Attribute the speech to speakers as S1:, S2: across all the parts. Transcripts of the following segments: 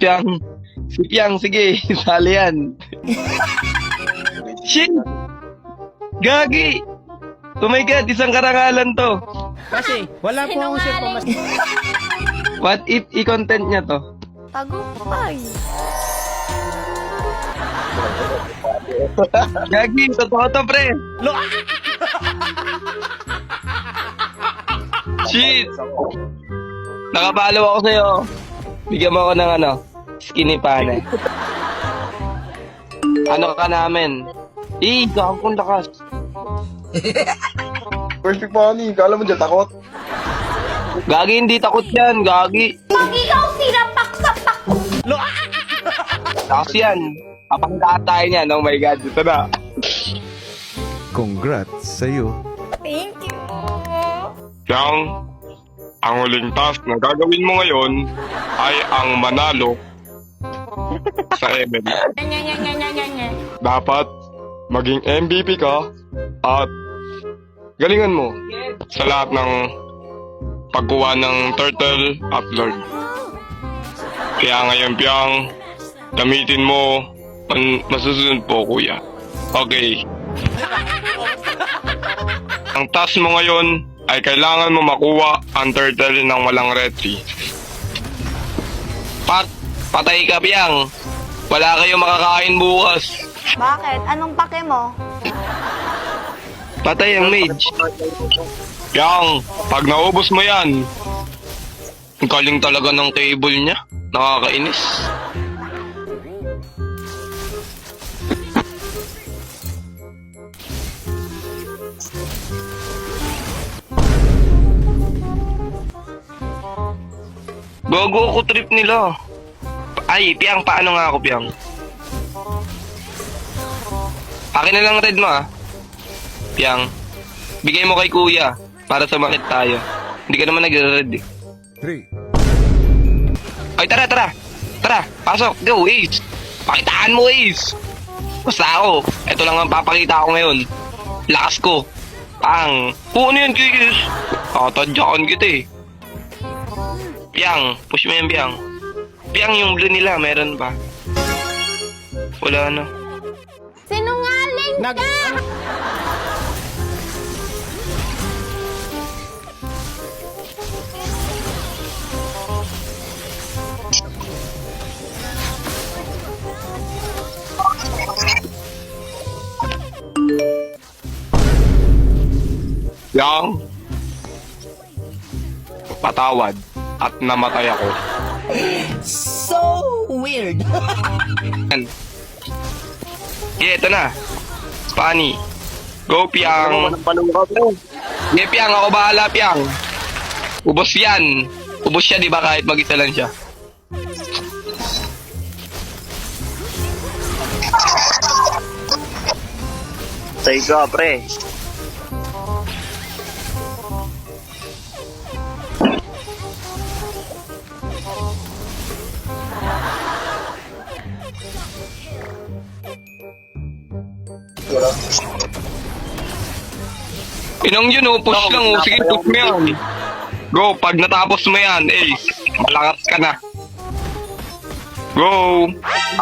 S1: Piang. Si Piang, sige. Sali yan. Shit! Gagi! Oh my God, isang karangalan to.
S2: Kasi, wala po akong cellphone mas...
S1: What if i-content niya to?
S3: Tagumpay.
S1: Gagi, totoo to, pre. Shit! Nakapalo ako sa'yo. Bigyan mo ako ng skinny pane. Ano ka namin? Gakong lakas.
S4: First pick pa ni, kala mo dyan takot?
S1: Gagi, hindi takot yan. Gagi.
S3: Pag ikaw sinapak sa pako.
S1: Lakas yan. Papanggaan tayo niyan. Oh my God, ito na.
S5: Congrats sa'yo.
S3: Thank you.
S6: Yang, ang huling task na gagawin mo ngayon ay ang manalo sa ML. Dapat maging MVP ka at galingan mo sa lahat ng pagkuha ng turtle upload. Kaya ngayon, Piang, gamitin mo masusunod po, kuya. Okay. Ang task mo ngayon ay kailangan mo makuha ang turtle ng walang retry.
S1: Patay ka, Piang. Wala kayo makakain bukas.
S3: Bakit? Anong pake mo?
S1: Patay ang mage.
S6: Piang, pag naubos mo yan, ang galing talaga ng table niya. Nakakainis.
S1: Gogo ako trip nila. Ay, Piang, paano nga ako, Piang? Akin na lang red mo, Piang, bigay mo kay kuya para sumakit tayo. Hindi ka naman nagre-red eh.
S5: 3.
S1: Ay, tara, tara. Tara, pasok. Go, Ace. Pakitaan mo, Ace. Basta ako. Ito lang ang papakita ko ngayon. Lakas ko. Pang. Ano yan, Ace? Tatadyakan kita eh. Piang, push mo yan, Piang. Piang, yung blue nila, meron pa. Wala na.
S3: Sinungaling
S2: Nag...
S3: ka!
S6: Yang, patawad at namatay ako.
S7: So weird.
S1: Yan. Yeah, ito na. Spani. Go, Piang. Yeah, Piang. Ako bahala, Piang. Ubos yan. Ubos siya, di ba? Kahit mag-isa lang siya. Say go, pre. Inang yun, push lang, sige, push mo yan. Go, pag natapos mo yan, Ace, malakas ka na. Go!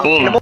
S1: Boom.